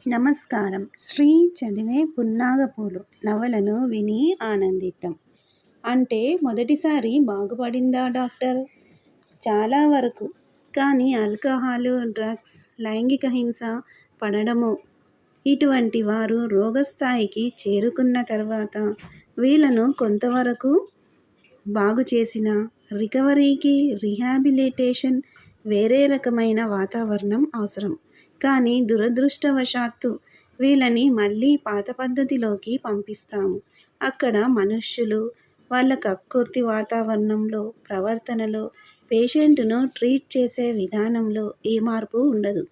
నమస్కారం. శ్రీ చదివే పున్నాగపూలు నవలను విని ఆనందిద్దాం. అంటే మొదటిసారి బాగుపడిందా డాక్టర్? చాలా వరకు. కానీ ఆల్కహాలు, డ్రగ్స్, లైంగిక హింస పడడము ఇటువంటి వారు రోగస్థాయికి చేరుకున్న తర్వాత వీళ్ళను కొంతవరకు బాగు చేసిన రికవరీకి రీహాబిలిటేషన్ వేరే రకమైన వాతావరణం అవసరం. కానీ దురదృష్టవశాత్తు వీళ్ళని మళ్ళీ పాత పద్ధతిలోకి పంపిస్తాము. అక్కడ మనుష్యులు వాళ్ళ కక్కుర్తి వాతావరణంలో, ప్రవర్తనలో, పేషెంట్ను ట్రీట్ చేసే విధానంలో ఏ మార్పు ఉండదు.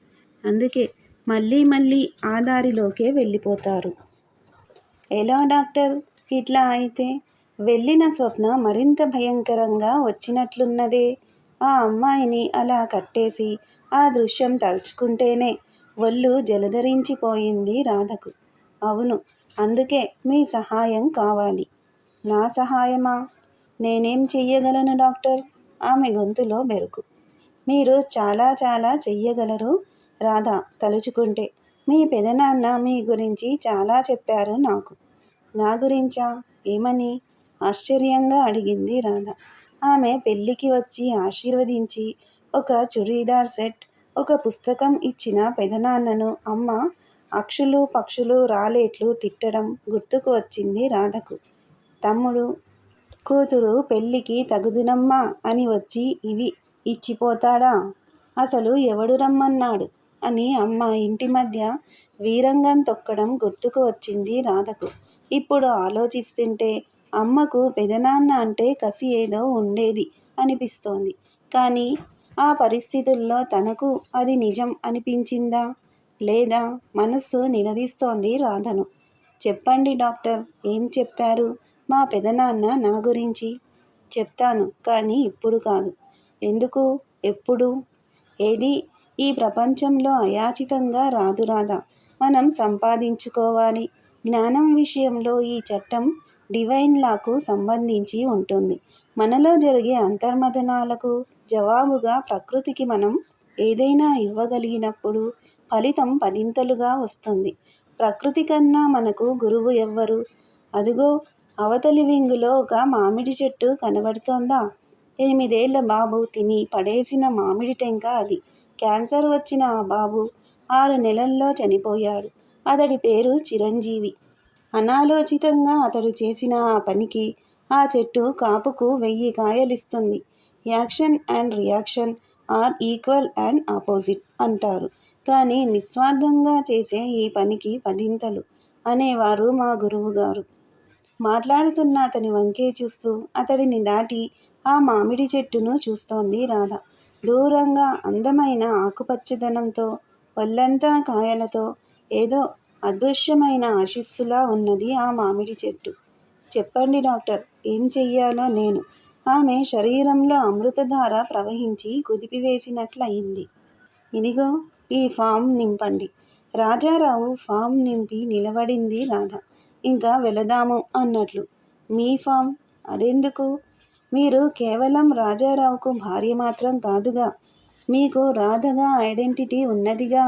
అందుకే మళ్ళీ ఆ దారిలోకే వెళ్ళిపోతారు. ఎలా డాక్టర్ ఇట్లా అయితే? వెళ్ళిన స్వప్న మరింత భయంకరంగా వచ్చినట్లున్నదే. ఆ అమ్మాయిని అలా కట్టేసి ఆ దృశ్యం తలుచుకుంటేనే ఒళ్ళు జలధరించిపోయింది రాధకు. అవును, అందుకే మీ సహాయం కావాలి. నా సహాయమా? నేనేం చెయ్యగలను డాక్టర్? ఆమె గొంతులో బెరుకు. మీరు చాలా చెయ్యగలరు రాధ తలుచుకుంటే. మీ పెదనాన్న మీ గురించి చాలా చెప్పారు నాకు. నా గురించా? ఏమని? ఆశ్చర్యంగా అడిగింది రాధ. ఆమె పెళ్ళికి వచ్చి ఆశీర్వదించి ఒక చుడీదార్ సెట్, ఒక పుస్తకం ఇచ్చిన పెదనాన్నను అమ్మ అక్షులు పక్షులు రాలేట్లు తిట్టడం గుర్తుకు వచ్చింది రాధకు. తమ్ముడు కూతురు పెళ్ళికి తగుదునమ్మా అని వచ్చి ఇవి ఇచ్చిపోతాడా? అసలు ఎవడు రమ్మన్నాడు అని అమ్మ ఇంటి మధ్య వీరంగం తొక్కడం గుర్తుకు వచ్చింది రాధకు. ఇప్పుడు ఆలోచిస్తుంటే అమ్మకు పెదనాన్న అంటే కసి ఏదో ఉండేది అనిపిస్తోంది. కానీ ఆ పరిస్థితుల్లో తనకు అది నిజం అనిపించిందా? లేదా? మనస్సు నిలదీస్తోంది రాధను. చెప్పండి డాక్టర్, ఏం చెప్పారు మా పెదనాన్న నా గురించి? చెప్తాను, కానీ ఇప్పుడు కాదు. ఎందుకు? ఎప్పుడు? ఏది ఈ ప్రపంచంలో అయాచితంగా రాదు రాధా. మనం సంపాదించుకోవాలి. జ్ఞానం విషయంలో ఈ చట్టం డివైన్ లాకు సంబంధించి ఉంటుంది. మనలో జరిగే అంతర్మథనాలకు జవాబుగా ప్రకృతికి మనం ఏదైనా ఇవ్వగలిగినప్పుడు ఫలితం పదింతలుగా వస్తుంది. ప్రకృతి కన్నా మనకు గురువు ఎవ్వరు? అదుగో అవతలి వింగులో ఒక మామిడి చెట్టు కనబడుతోందా? 8 ఏళ్ల బాబు తిని పడేసిన మామిడి టెంక అది. క్యాన్సర్ వచ్చిన ఆ బాబు 6 నెలల్లో చనిపోయాడు. అతడి పేరు చిరంజీవి. అనాలోచితంగా అతడు చేసిన ఆ పనికి ఆ చెట్టు కాపుకు 1000 కాయలిస్తుంది. Action and reaction are equal and opposite అంటారు. కానీ నిస్వార్థంగా చేసే ఈ పనికి పదింతలు అనేవారు మా గురువుగారు. మాట్లాడుతున్న అతని వంకే చూస్తూ అతడిని దాటి ఆ మామిడి చెట్టును చూస్తోంది రాధ. దూరంగా అందమైన ఆకుపచ్చదనంతో, ఒళ్ళంతా కాయలతో ఏదో అదృశ్యమైన ఆశీస్సులా ఉన్నది ఆ మామిడి చెట్టు. చెప్పండి డాక్టర్, ఏం చెయ్యాలో నేను? ఆమె శరీరంలో అమృతధార ప్రవహించి కుదిపివేసినట్లయింది. ఇదిగో ఈ ఫామ్ నింపండి. రాజారావు ఫామ్ నింపి నిలబడింది రాధ. ఇంకా వెళదాము అన్నట్లు. మీ ఫామ్? అదెందుకు? మీరు కేవలం రాజారావుకు భార్య మాత్రం కాదుగా. మీకు రాధగా ఐడెంటిటీ ఉన్నదిగా.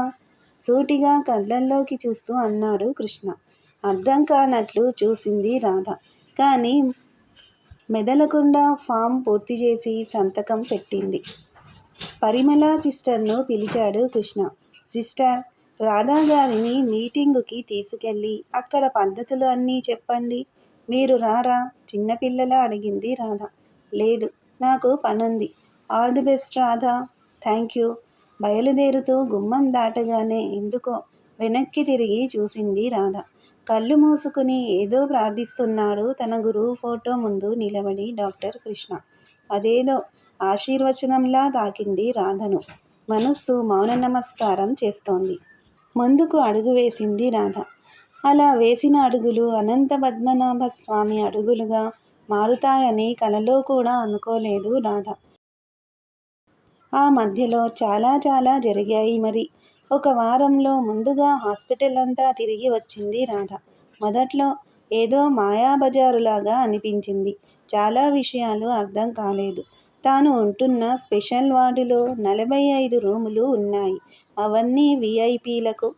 సూటిగా కళ్ళల్లోకి చూస్తూ అన్నాడు కృష్ణ. అర్థం కానట్లు చూసింది రాధ. కానీ మెదలకుండా ఫామ్ పూర్తి చేసి సంతకం పెట్టింది. పరిమళ సిస్టర్ను పిలిచాడు కృష్ణ. సిస్టర్, రాధాగారిని మీటింగుకి తీసుకెళ్ళి అక్కడ పద్ధతులు అన్నీ చెప్పండి. మీరు రారా? చిన్నపిల్లలా అడిగింది రాధ. లేదు, నాకు పనుంది. All the best Radha. Thank you. బయలుదేరుతూ గుమ్మం దాటగానే ఎందుకో వెనక్కి తిరిగి చూసింది రాధ. కళ్ళు మూసుకుని ఏదో ప్రార్థిస్తున్నాడు తన గురువు ఫోటో ముందు నిలబడి డాక్టర్ కృష్ణ. అదేదో ఆశీర్వచనంలా తాకింది రాధను. మనస్సు మౌన నమస్కారం చేస్తోంది. ముందుకు అడుగు వేసింది రాధ. అలా వేసిన అడుగులు అనంత పద్మనాభ స్వామి అడుగులుగా మారుతాయని కలలో కూడా అనుకోలేదు రాధ. ఆ మధ్యలో చాలా జరిగాయి మరి. ఒక వారంలో ముందుగా హాస్పిటల్ అంతా తిరిగి వచ్చింది రాధ. మొదట్లో ఏదో మాయాబజారులాగా అనిపించింది. చాలా విషయాలు అర్థం కాలేదు. తాను ఉంటున్న స్పెషల్ వార్డులో 45 రూములు ఉన్నాయి. అవన్నీ విఐపీలకు.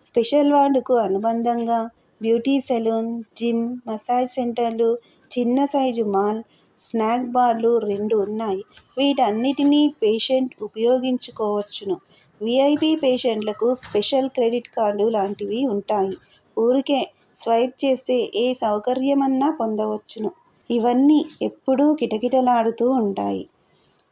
స్పెషల్ వార్డుకు అనుబంధంగా బ్యూటీ సెలూన్, జిమ్, మసాజ్ సెంటర్లు, చిన్న సైజు మాల్, స్నాక్ బార్లు 2 ఉన్నాయి. వీటన్నిటినీ పేషెంట్ ఉపయోగించుకోవచ్చును. వీఐపీ పేషెంట్లకు స్పెషల్ క్రెడిట్ కార్డు లాంటివి ఉంటాయి. ఊరికే స్వైప్ చేస్తే ఏ సౌకర్యమన్నా పొందవచ్చును. ఇవన్నీ ఎప్పుడూ కిటకిటలాడుతూ ఉంటాయి.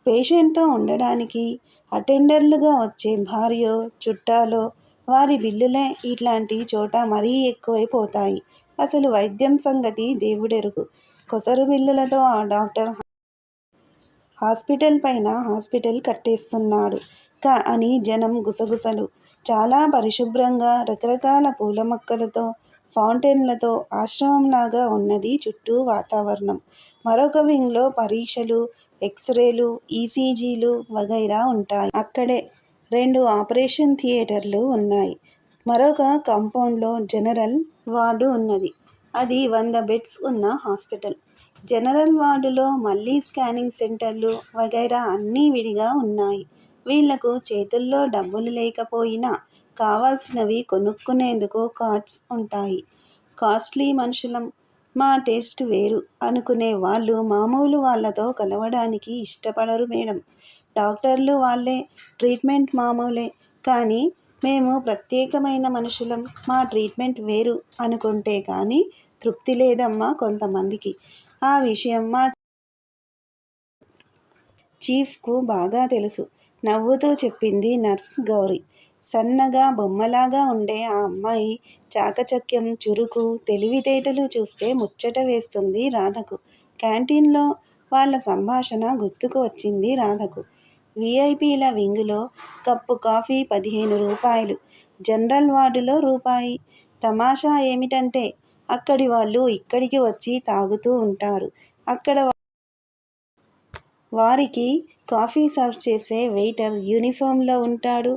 పేషెంట్తో ఉండడానికి అటెండర్లుగా వచ్చే భార్యో, చుట్టాలో వారి బిల్లులే ఇట్లాంటి చోట మరీ ఎక్కువైపోతాయి. అసలు వైద్యం సంగతి దేవుడెరుగు. కొసరు బిల్లులతో ఆ డాక్టర్ హాస్పిటల్ పైన హాస్పిటల్ కట్టేస్తున్నాడు అని జనం గుసగుసలు. చాలా పరిశుభ్రంగా రకరకాల పూల మొక్కలతో, ఫౌంటైన్లతో ఆశ్రమంలాగా ఉన్నది చుట్టూ వాతావరణం. మరొక వింగ్లో పరీక్షలు, ఎక్స్రేలు, ఈసీజీలు వగైరా ఉంటాయి. అక్కడే 2 ఆపరేషన్ థియేటర్లు ఉన్నాయి. మరొక కాంపౌండ్లో జనరల్ వార్డు ఉన్నది. అది 100 బెడ్స్ ఉన్న హాస్పిటల్. జనరల్ వార్డులో మళ్ళీ స్కానింగ్ సెంటర్లు వగైరా అన్నీ విడిగా ఉన్నాయి. వీళ్లకు చేతుల్లో డబ్బులు లేకపోయినా కావాల్సినవి కొనుక్కునేందుకు కార్డ్స్ ఉంటాయి. కాస్ట్లీ మనుషులం, మా టేస్ట్ వేరు అనుకునే వాళ్ళు మామూలు వాళ్ళతో కలవడానికి ఇష్టపడరు మేడం. డాక్టర్లు వాళ్ళే, ట్రీట్మెంట్ మామూలే. కానీ మేము ప్రత్యేకమైన మనుషులం, మా ట్రీట్మెంట్ వేరు అనుకుంటే కానీ తృప్తి లేదమ్మా కొంతమందికి. ఆ విషయం మా చీఫ్కు బాగా తెలుసు. నవ్వుతూ చెప్పింది నర్స్ గౌరి. సన్నగా బొమ్మలాగా ఉండే ఆ అమ్మాయి చాకచక్యం, చురుకు, తెలివితేటలు చూస్తే ముచ్చట వేస్తుంది రాధకు. క్యాంటీన్లో వాళ్ళ సంభాషణ గుర్తుకు వచ్చింది రాధకు. వీఐపీల వింగులో కప్పు కాఫీ 15 రూపాయలు, జనరల్ వార్డులో రూపాయి. తమాషా ఏమిటంటే అక్కడి వాళ్ళు ఇక్కడికి వచ్చి తాగుతూ ఉంటారు. అక్కడ వారికి కాఫీ సర్వ్ చేసే వెయిటర్ యూనిఫామ్లో ఉంటాడు.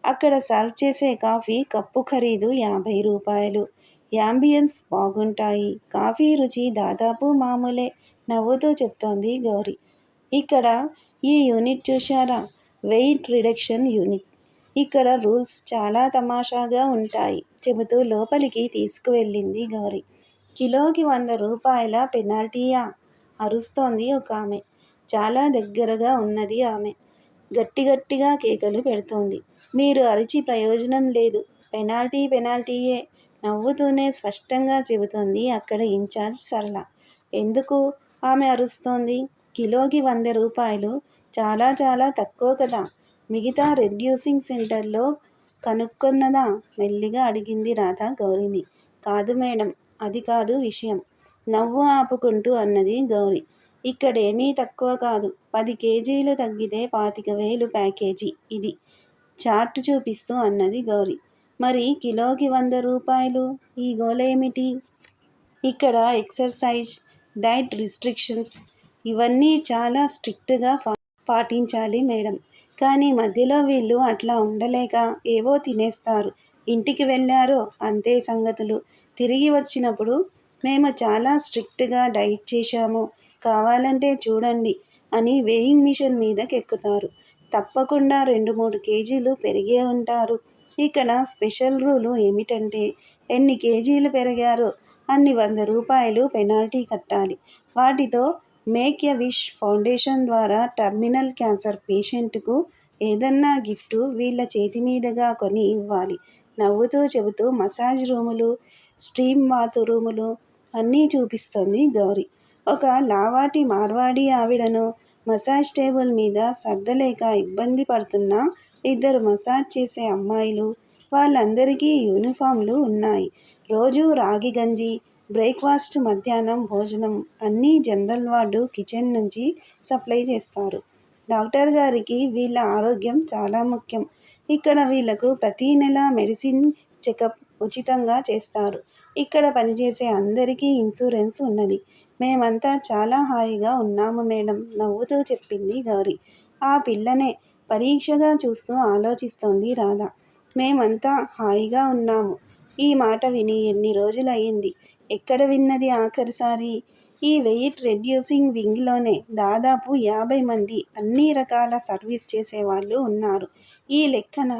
అక్కడ సర్వ్ చేసే కాఫీ కప్పు ఖరీదు 50 రూపాయలు. యాంబియన్స్ బాగుంటాయి. కాఫీ రుచి దాదాపు మామూలే. నవ్వుతూ చెప్తోంది గౌరి. ఇక్కడ ఈ యూనిట్ చూశారా? Weight reduction unit. ఇక్కడ రూల్స్ చాలా తమాషాగా ఉంటాయి చెబుతూ లోపలికి తీసుకువెళ్ళింది గౌరి. కిలోకి 100 రూపాయల పెనాల్టీయా? అరుస్తోంది ఒక ఆమె. చాలా దగ్గరగా ఉన్నది ఆమె. గట్టిగా కేకలు పెడుతోంది. మీరు అరిచి ప్రయోజనం లేదు. పెనాల్టీ పెనాల్టీయే. నవ్వుతూనే స్పష్టంగా చెబుతోంది అక్కడ ఇన్ఛార్జ్ సరళ. ఎందుకు ఆమె అరుస్తోంది? కిలోకి 100 రూపాయలు చాలా చాలా తక్కువ కదా. మిగతా రెడ్యూసింగ్ సెంటర్లో కనుక్కున్నదా? మెల్లిగా అడిగింది రాధ గౌరిని. కాదు మేడం, అది కాదు విషయం. నవ్వు ఆపుకుంటూ అన్నది గౌరి. ఇక్కడేమీ తక్కువ కాదు. 10 కేజీలు తగ్గితే 25,000 ప్యాకేజీ ఇది. చార్టు చూపిస్తూ అన్నది గౌరి. మరి కిలోకి 100 రూపాయలు? ఈ గోలేమిటి? ఇక్కడ ఎక్సర్సైజ్, డైట్ రిస్ట్రిక్షన్స్ ఇవన్నీ చాలా స్ట్రిక్ట్గా పాటించాలి మేడం. కానీ మధ్యలో వీళ్ళు అట్లా ఉండలేక ఏవో తినేస్తారు. ఇంటికి వెళ్ళారో అంతే సంగతులు. తిరిగి వచ్చినప్పుడు మేము చాలా స్ట్రిక్ట్గా డైట్ చేశాము, కావాలంటే చూడండి అని వేయింగ్ మిషన్ మీదకెక్కుతారు. తప్పకుండా 2-3 కేజీలు పెరిగే ఉంటారు. ఇక్కడ స్పెషల్ రూలు ఏమిటంటే ఎన్ని కేజీలు పెరిగారో అన్ని 100 రూపాయలు పెనాల్టీ కట్టాలి. వాటితో మేక్ ఎ విష్ ఫౌండేషన్ ద్వారా టర్మినల్ క్యాన్సర్ పేషెంట్కు ఏదన్నా గిఫ్టు వీళ్ళ చేతి మీదుగా కొని ఇవ్వాలి. నవ్వుతూ చెబుతూ మసాజ్ రూములు, స్టీమ్ బాత్ రూములు అన్నీ చూపిస్తోంది గౌరి. ఒక లావాటి మార్వాడి ఆవిడను మసాజ్ టేబుల్ మీద సర్దలేక ఇబ్బంది పడుతున్న 2 మసాజ్ చేసే అమ్మాయిలు. వాళ్ళందరికీ యూనిఫామ్లు ఉన్నాయి. రోజూ రాగి గంజి, బ్రేక్ఫాస్ట్, మధ్యాహ్నం భోజనం అన్నీ జనరల్ వార్డు కిచెన్ నుంచి సప్లై చేస్తారు. డాక్టర్ గారికి వీళ్ళ ఆరోగ్యం చాలా ముఖ్యం. ఇక్కడ వీళ్ళకు ప్రతీ నెల మెడిసిన్ చెకప్ ఉచితంగా చేస్తారు. ఇక్కడ పనిచేసే అందరికీ ఇన్సూరెన్స్ ఉన్నది. మేమంతా చాలా హాయిగా ఉన్నాము మేడం, నవ్వుతూ చెప్పింది గౌరి. ఆ పిల్లనే పరీక్షగా చూస్తూ ఆలోచిస్తోంది రాధ. మేమంతా హాయిగా ఉన్నాము. ఈ మాట విని ఎన్ని రోజులయ్యింది? ఎక్కడ విన్నది ఆఖరిసారి? ఈ వెయిట్ రెడ్యూసింగ్ వింగ్లోనే దాదాపు 50 మంది అన్ని రకాల సర్వీస్ చేసేవాళ్ళు ఉన్నారు. ఈ లెక్కన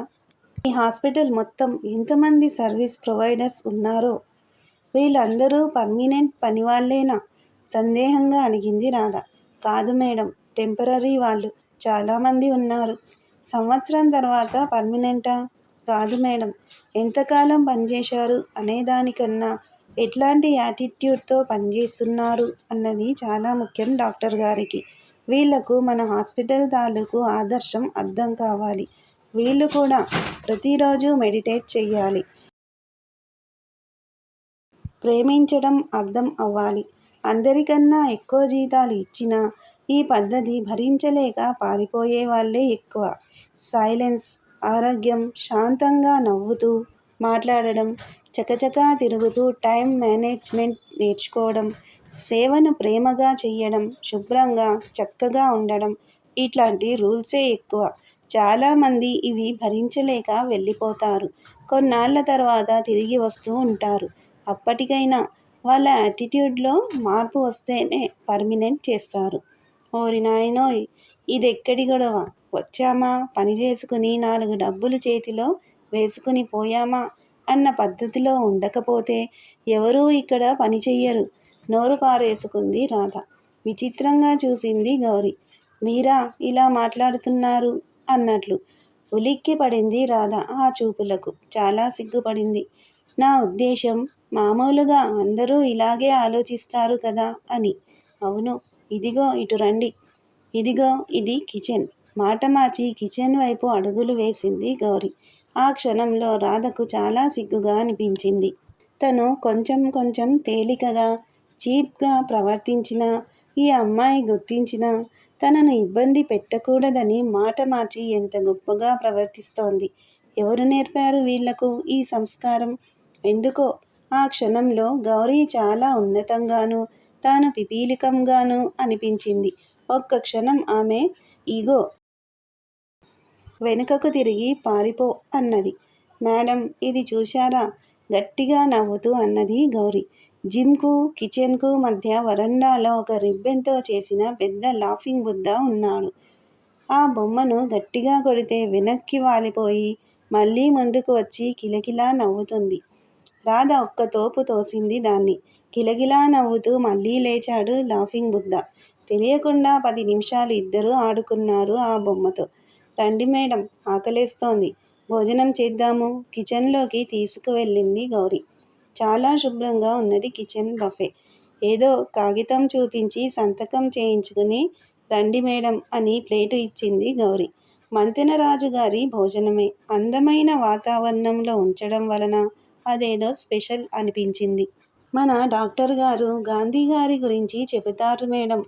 ఈ హాస్పిటల్ మొత్తం ఎంతమంది సర్వీస్ ప్రొవైడర్స్ ఉన్నారో? వీళ్ళందరూ పర్మనెంట్ పనివాళ్ళేనా? సందేహంగా అడిగింది రాధ. కాదు మేడం, టెంపరరీ వాళ్ళు చాలామంది ఉన్నారు. సంవత్సరం తర్వాత పర్మనెంటా? కాదు మేడం, ఎంతకాలం పనిచేశారు అనేదానికన్నా ఎట్లాంటి యాటిట్యూడ్తో పనిచేస్తున్నారు అన్నది చాలా ముఖ్యం డాక్టర్ గారికి. వీళ్లకు మన హాస్పిటల్ తాలూకు ఆదర్శం అర్థం కావాలి. వీళ్ళు కూడా ప్రతిరోజు మెడిటేట్ చెయ్యాలి. ప్రేమించడం అర్థం అవ్వాలి. అందరికన్నా ఎక్కువ జీతాలు ఇచ్చినా ఈ పద్ధతి భరించలేక పారిపోయే వాళ్ళే ఎక్కువ. సైలెన్స్, ఆరోగ్యం, శాంతంగా నవ్వుతూ మాట్లాడడం, చకచకా తిరుగుతూ టైం మేనేజ్మెంట్ నేర్చుకోవడం, సేవను ప్రేమగా చెయ్యడం, శుభ్రంగా చక్కగా ఉండడం, ఇట్లాంటి రూల్సే ఎక్కువ. చాలామంది ఇవి భరించలేక వెళ్ళిపోతారు. కొన్నాళ్ళ తర్వాత తిరిగి వస్తూ ఉంటారు. అప్పటికైనా వాళ్ళ యాటిట్యూడ్లో మార్పు వస్తేనే పర్మినెంట్ చేస్తారు. ఓరి నాయనోయ్, ఇదెక్కడి గొడవ! వచ్చామా, పని చేసుకుని 4 డబ్బులు చేతిలో వేసుకుని పోయామా అన్న పద్ధతిలో ఉండకపోతే ఎవరూ ఇక్కడ పని చెయ్యరు. నోరు పారేసుకుంది రాధ. విచిత్రంగా చూసింది గౌరి. మీరా ఇలా మాట్లాడుతున్నారు అన్నట్లు. ఉలిక్కి పడింది రాధ ఆ చూపులకు. చాలా సిగ్గుపడింది. నా ఉద్దేశం, మామూలుగా అందరూ ఇలాగే ఆలోచిస్తారు కదా అని. అవును, ఇదిగో ఇటు రండి. ఇదిగో ఇది కిచెన్. మాట మార్చి కిచెన్ వైపు అడుగులు వేసింది గౌరి. ఆ క్షణంలో రాధకు చాలా సిగ్గుగా అనిపించింది. తను కొంచెం కొంచెం తేలికగా, చీప్గా ప్రవర్తించినా ఈ అమ్మాయి గుర్తించినా తనను ఇబ్బంది పెట్టకూడదని మాట మార్చి ఎంత గొప్పగా ప్రవర్తిస్తోంది. ఎవరు నేర్పారు వీళ్లకు ఈ సంస్కారం? ఎందుకో ఆ క్షణంలో గౌరీ చాలా ఉన్నతంగానూ తాను పిపీలికంగానూ అనిపించింది. ఒక్క క్షణం ఆమె ఈగో వెనుకకు తిరిగి పారిపో అన్నది. మేడం, ఇది చూశారా? గట్టిగా నవ్వుతూ అన్నది గౌరి. జిమ్కు కిచెన్కు మధ్య వరండాలో ఒక రిబ్బన్తో చేసిన పెద్ద లాఫింగ్ బుద్ధ ఉన్నాడు. ఆ బొమ్మను గట్టిగా కొడితే వెనక్కి వాలిపోయి మళ్ళీ ముందుకు వచ్చి కిలకిలా నవ్వుతుంది. రాధ ఒక్క తోపు తోసింది దాన్ని. కిలకిలా నవ్వుతూ మళ్ళీ లేచాడు లాఫింగ్ బుద్ధ. తెలియకుండా 10 నిమిషాలు ఇద్దరూ ఆడుకున్నారు ఆ బొమ్మతో. రండి మేడం, ఆకలేస్తోంది, భోజనం చేద్దాము. కిచెన్లోకి తీసుకువెళ్ళింది గౌరి. చాలా శుభ్రంగా ఉన్నది కిచెన్ బఫే. ఏదో కాగితం చూపించి సంతకం చేయించుకుని రండి మేడం అని ప్లేటు ఇచ్చింది గౌరి. మంతెన రాజుగారి భోజనమే అందమైన వాతావరణంలో ఉంచడం వలన అదేదో స్పెషల్ అనిపించింది. మన డాక్టర్ గారు గాంధీ గారి గురించి చెబుతారు మేడం.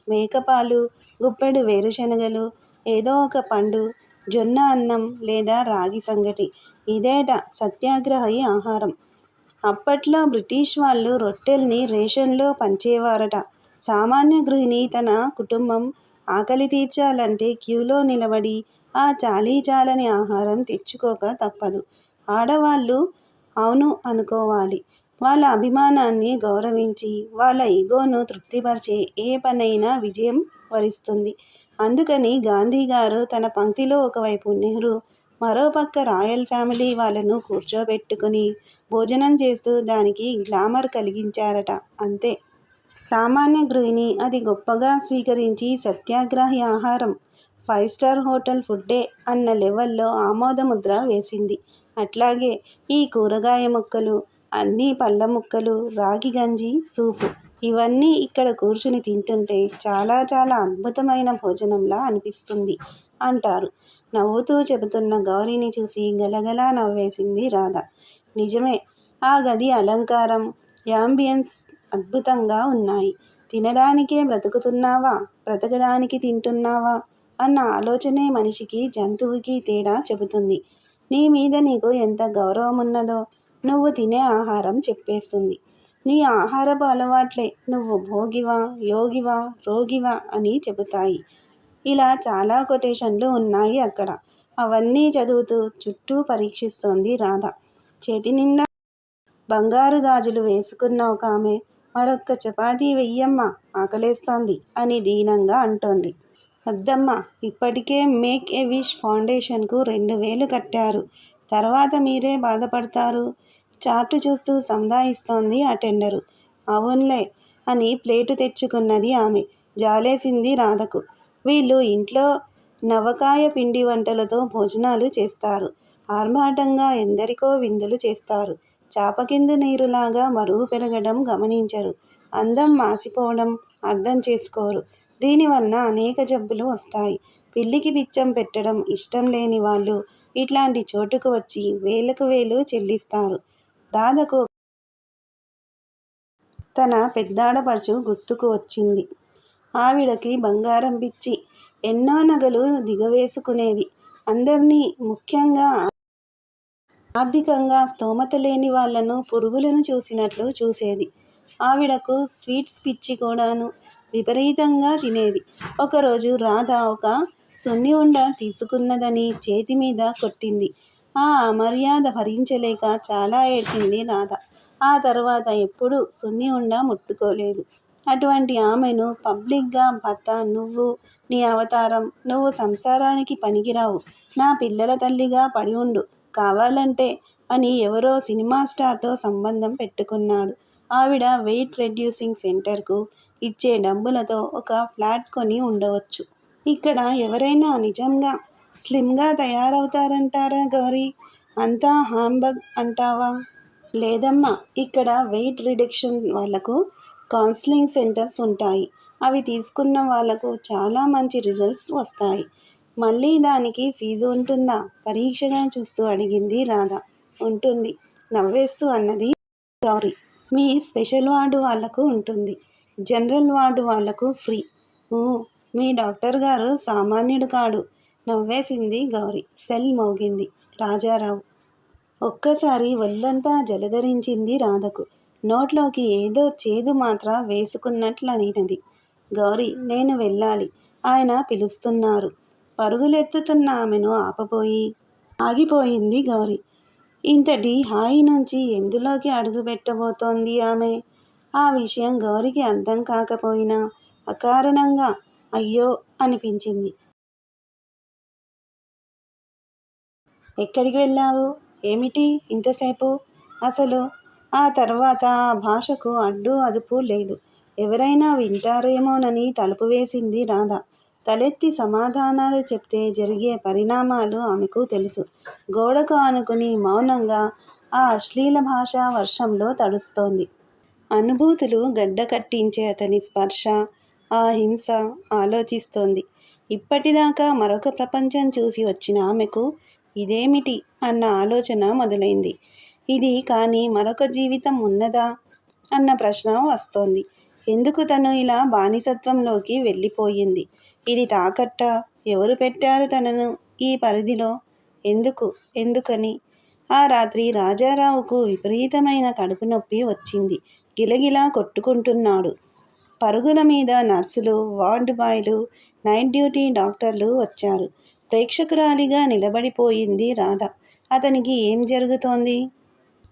మేకపాలు, గుప్పెడు వేరుశనగలు, ఏదో ఒక పండు, జొన్న అన్నం లేదా రాగి సంగటి ఇదేట సత్యాగ్రహి ఆహారం. అప్పట్లో బ్రిటిష్ వాళ్ళు రొట్టెల్ని రేషన్లో పంచేవారట. సామాన్య గృహిణి తన కుటుంబం ఆకలి తీర్చాలంటే క్యూలో నిలబడి ఆ చాలీచాలని ఆహారం తెచ్చుకోక తప్పదు. ఆడవాళ్ళు అవును అనుకోవాలి. వాళ్ళ అభిమానాన్ని గౌరవించి వాళ్ళ ఈగోను తృప్తిపరిచే ఏ పనైనా విజయం వరిస్తుంది. అందుకని గాంధీ గారు తన పంక్తిలో ఒకవైపు నెహ్రూ, మరోపక్క రాయల్ ఫ్యామిలీ వాళ్ళను కూర్చోబెట్టుకుని భోజనం చేస్తూ దానికి గ్లామర్ కలిగించారట. అంతే. సామాన్య గృహిణి అది గొప్పగా స్వీకరించి సత్యాగ్రహి ఆహారం 5 స్టార్ హోటల్ ఫుడ్డే అన్న లెవెల్లో ఆమోదముద్ర వేసింది. అట్లాగే ఈ కూరగాయ ముక్కలు, అన్నీ పళ్ళ ముక్కలు, రాగి గంజి, సూపు ఇవన్నీ ఇక్కడ కూర్చుని తింటుంటే చాలా చాలా అద్భుతమైన భోజనంలా అనిపిస్తుంది అంటారు. నవ్వుతూ చెబుతున్న గౌరీని చూసి గలగలా నవ్వేసింది రాధ. నిజమే, ఆ గది అలంకారం, యాంబియన్స్ అద్భుతంగా ఉన్నాయి. తినడానికే బ్రతుకుతున్నావా, బ్రతకడానికి తింటున్నావా అన్న ఆలోచనే మనిషికి జంతువుకి తేడా చెబుతుంది. నీ మీద నీకు ఎంత గౌరవమున్నదో నువ్వు తినే ఆహారం చెప్పేస్తుంది. నీ ఆహారపు అలవాట్లే నువ్వు భోగివా, యోగివా, రోగివా అని చెబుతాయి. ఇలా చాలా కొటేషన్లు ఉన్నాయి అక్కడ. అవన్నీ చదువుతూ చుట్టూ పరీక్షిస్తోంది రాధ. చేతి నిండా బంగారు గాజులు వేసుకున్న ఒక ఆమె మరొక్క చపాతీ వెయ్యమ్మా, ఆకలేస్తోంది అని దీనంగా అంటోంది. వద్దమ్మా, ఇప్పటికే మేక్ ఎ విష్ ఫౌండేషన్కు 2000 కట్టారు. తర్వాత మీరే బాధపడతారు. చార్టు చూస్తూ సంధాయిస్తోంది అటెండరు. అవునులే అని ప్లేటు తెచ్చుకున్నది ఆమె. జాలేసింది రాధకు. వీళ్ళు ఇంట్లో నవకాయ పిండి వంటలతో భోజనాలు చేస్తారు. ఆర్భాటంగా ఎందరికో విందులు చేస్తారు. చాపకింద నీరులాగా బరువు పెరగడం గమనించరు. అందం మాసిపోవడం అర్థం చేసుకోరు. దీనివల్ల అనేక జబ్బులు వస్తాయి. పిల్లికి బిచ్చం పెట్టడం ఇష్టం లేని వాళ్ళు ఇట్లాంటి చోటుకు వచ్చి వేలకు వేలు చెల్లిస్తారు. రాధకు తన పెద్దాడపడుచు గుర్తుకు వచ్చింది. ఆవిడకి బంగారం పిచ్చి. ఎన్నో నగలు దిగవేసుకునేది. అందర్నీ, ముఖ్యంగా ఆర్థికంగా స్తోమత లేని వాళ్లను పురుగులను చూసినట్లు చూసేది. ఆవిడకు స్వీట్స్ పిచ్చి కూడాను. విపరీతంగా తినేది. ఒకరోజు రాధ ఒక సున్ని ఉండ తీసుకున్నదని చేతి మీద కొట్టింది. ఆ అమర్యాద భరించలేక చాలా ఏడ్చింది రాధ. ఆ తర్వాత ఎప్పుడూ సున్ని ఉండ ముట్టుకోలేదు. అటువంటి ఆమెను పబ్లిక్గా భర్త, నువ్వు, నీ అవతారం, నువ్వు సంసారానికి పనికిరావు, నా పిల్లల తల్లిగా పడి ఉండు కావాలంటే అని ఎవరో సినిమా స్టార్తో సంబంధం పెట్టుకున్నాడు. ఆవిడ వెయిట్ రెడ్యూసింగ్ సెంటర్కు ఇచ్చే డబ్బులతో ఒక ఫ్లాట్ కొని ఉండవచ్చు. ఇక్కడ ఎవరైనా నిజంగా స్లిమ్గా తయారవుతారంటారా గౌరీ? అంతా హాంబగ్ అంటావా? లేదమ్మా, ఇక్కడ వెయిట్ రిడక్షన్ వాళ్లకు కౌన్సిలింగ్ సెంటర్స్ ఉంటాయి. అవి తీసుకున్న వాళ్లకు చాలా మంచి రిజల్ట్స్ వస్తాయి. మళ్ళీ దానికి ఫీజు ఉంటుందా? పరీక్షగా చూస్తూ అడిగింది రాధ. ఉంటుంది నవ్వేస్తూ అన్నది గౌరీ. మీ స్పెషల్ వార్డు వాళ్లకు ఉంటుంది. జనరల్ వార్డు వాళ్లకు ఫ్రీ. మీ డాక్టర్ గారు సామాన్యుడు కాడు నవ్వేసింది గౌరీ. సెల్ మోగింది. రాజారావు. ఒక్కసారి ఒళ్ళంతా జలధరించింది రాధకు. నోట్లోకి ఏదో చేదు మాత్ర వేసుకున్నట్లనినది. గౌరీ, నేను వెళ్ళాలి, ఆయన పిలుస్తున్నారు. పరుగులెత్తుతున్న ఆమెను ఆగిపోయింది గౌరీ. ఇంతటి హాయి నుంచి ఎందులోకి అడుగు పెట్టబోతోంది ఆమె? ఆ విషయం గౌరికి అర్థం కాకపోయినా అకారణంగా అయ్యో అనిపించింది. ఎక్కడికి వెళ్ళావు? ఏమిటి ఇంతసేపు? అసలు ఆ తర్వాత ఆ భాషకు అడ్డు అదుపు లేదు. ఎవరైనా వింటారేమోనని తలుపు వేసింది రాధ. తలెత్తి సమాధానాలు చెప్తే జరిగే పరిణామాలు ఆమెకు తెలుసు. గోడకు ఆనుకుని మౌనంగా ఆ అశ్లీల భాషా వర్షంలో తడుస్తోంది. అనుభూతులు గడ్డకట్టించే అతని స్పర్శ, ఆ హింస ఆలోచిస్తోంది. ఇప్పటిదాకా మరొక ప్రపంచం చూసి వచ్చిన ఆమెకు ఇదేమిటి అన్న ఆలోచన మొదలైంది. ఇది కానీ మరొక జీవితం ఉన్నదా అన్న ప్రశ్న వస్తోంది. ఎందుకు తను ఇలా బానిసత్వంలోకి వెళ్ళిపోయింది? ఇది తాకట్టా? ఎవరు పెట్టారు తనను ఈ పరిధిలో? ఎందుకని? ఆ రాత్రి రాజారావుకు విపరీతమైన కడుపు నొప్పి వచ్చింది. గిలగిలా కొట్టుకుంటున్నాడు. పరుగుల మీద నర్సులు, వార్డు బాయ్లు, నైట్ డ్యూటీ డాక్టర్లు వచ్చారు. ప్రేక్షకురాలిగా నిలబడిపోయింది రాధ. అతనికి ఏం జరుగుతోంది?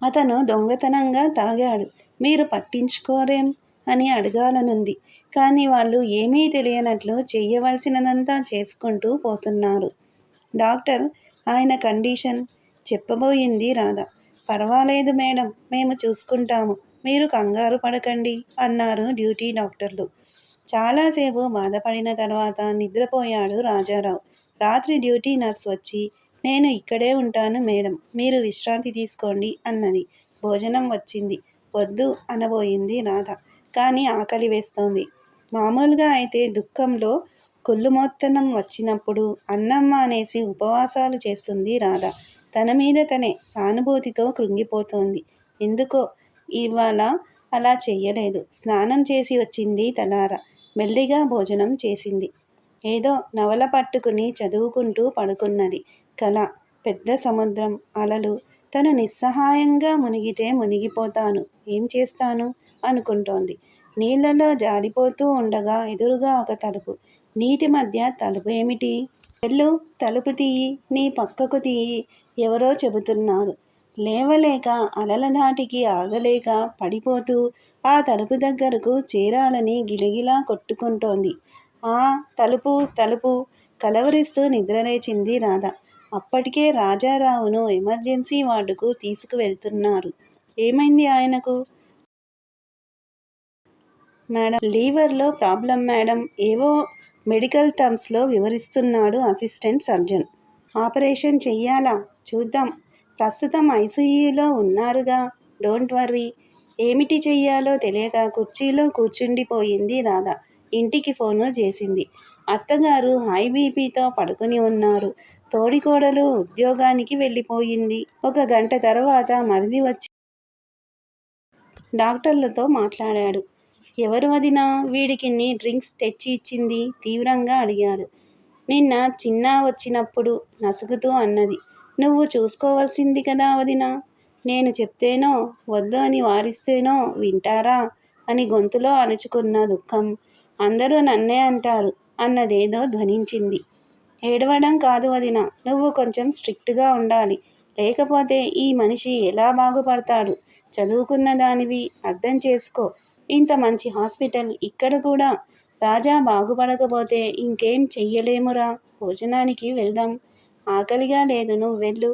అతను దొంగతనంగా తాగాడు. మీరు పట్టించుకోరేం అని అడగాలనుంది. కానీ వాళ్ళు ఏమీ తెలియనట్లు చెయ్యవలసినదంతా చేసుకుంటూ పోతున్నారు. డాక్టర్, ఆయన కండిషన్ చెప్పబోయింది రాధ. పర్వాలేదు మేడం, మేము చూసుకుంటాము, మీరు కంగారు పడకండి అన్నారు డ్యూటీ డాక్టర్లు. చాలాసేపు బాధపడిన తర్వాత నిద్రపోయాడు రాజారావు. రాత్రి డ్యూటీ నర్స్ వచ్చి, నేను ఇక్కడే ఉంటాను మేడం, మీరు విశ్రాంతి తీసుకోండి అన్నది. భోజనం వచ్చింది. వద్దు అనబోయింది రాధ. కానీ ఆకలి వేస్తోంది. మామూలుగా అయితే దుఃఖంలో కుళ్ళుమొత్తనం వచ్చినప్పుడు అన్నం మానేసి ఉపవాసాలు చేస్తుంది రాధ. తన మీద తనే సానుభూతితో కృంగిపోతోంది. ఎందుకో ఇవాళ అలా చెయ్యలేదు. స్నానం చేసి వచ్చింది తలారా. మెల్లిగా భోజనం చేసింది. ఏదో నవల పట్టుకుని చదువుకుంటూ పడుకున్నది. కల, పెద్ద సముద్రం, అలలు. తను నిస్సహాయంగా మునిగితే మునిగిపోతాను, ఏం చేస్తాను అనుకుంటోంది. నీళ్లలో జారిపోతూ ఉండగా ఎదురుగా ఒక తలుపు. నీటి మధ్య తలుపు ఏమిటి? వెళ్ళు, తలుపు తీయి, నీ పక్కకు తీయి, ఎవరో చెబుతున్నారు. లేవలేక అలల ధాటికి ఆగలేక పడిపోతూ ఆ తలుపు దగ్గరకు చేరాలని గిలగిలా కొట్టుకుంటోంది. తలుపు తలుపు కలవరిస్తూ నిద్రలేచింది రాధ. అప్పటికే రాజారావును ఎమర్జెన్సీ వార్డుకు తీసుకువెళ్తున్నారు. ఏమైంది ఆయనకు? మేడం, లీవర్లో ప్రాబ్లం మేడం, ఏవో మెడికల్ టర్మ్స్లో వివరిస్తున్నాడు అసిస్టెంట్ సర్జన్. ఆపరేషన్ చెయ్యాలా? చూద్దాం. ప్రస్తుతం ఐసీయూలో ఉన్నారుగా. Don't worry. ఏమిటి చెయ్యాలో తెలియక కుర్చీలో కూర్చుండిపోయింది రాధ. ఇంటికి ఫోను చేసింది. అత్తగారు హై బీపీతో పడుకుని ఉన్నారు. తోడికోడలు ఉద్యోగానికి వెళ్ళిపోయింది. 1 గంట తర్వాత మరిది వచ్చి డాక్టర్లతో మాట్లాడాడు. ఎవరు వదినా వీడికిన్ని డ్రింక్స్ తెచ్చి ఇచ్చింది? తీవ్రంగా అడిగాడు. నిన్న చిన్నా వచ్చినప్పుడు నసుగుతూ అన్నది. నువ్వు చూసుకోవాల్సింది కదా వదినా. నేను చెప్తేనో వద్దు అని వారిస్తేనో వింటారా అని గొంతులో అణుచుకున్న దుఃఖం. అందరూ నన్నే అంటారు అన్నదేదో ధ్వనించింది. ఏడవడం కాదు వదినా, నువ్వు కొంచెం స్ట్రిక్ట్గా ఉండాలి. లేకపోతే ఈ మనిషి ఎలా బాగుపడతాడు? చదువుకున్న దానివి, అర్థం చేసుకో. ఇంత మంచి హాస్పిటల్ ఇక్కడ కూడా. రాజా బాగుపడకపోతే ఇంకేం చెయ్యలేమురా. భోజనానికి వెళ్దాం. ఆకలిగా లేదు, నువ్వు వెళ్ళు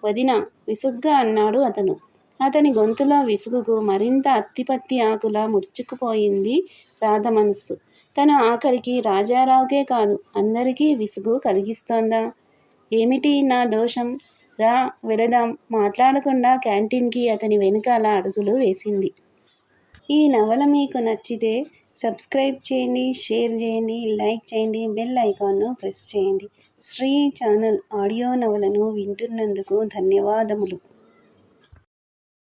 వదినా విసుగ్గా అన్నాడు అతను. అతని గొంతులో విసుగుకు మరింత అత్తిపత్తి ఆకులా ముడుచుకుపోయింది రాధ మనస్సు. తన ఆఖరికి రాజారావుకే కాదు అందరికీ విసుగు కలిగిస్తోందా? ఏమిటి నా దోషం? రా వెళదాం. మాట్లాడకుండా క్యాంటీన్కి అతని వెనుకాల అడుగులు వేసింది. ఈ నవల మీకు నచ్చితే సబ్స్క్రైబ్ చేయండి, షేర్ చేయండి, లైక్ చేయండి, బెల్ ఐకాన్ను ప్రెస్ చేయండి. శ్రీ ఛానల్ ఆడియో నవలను వింటున్నందుకు ధన్యవాదములు.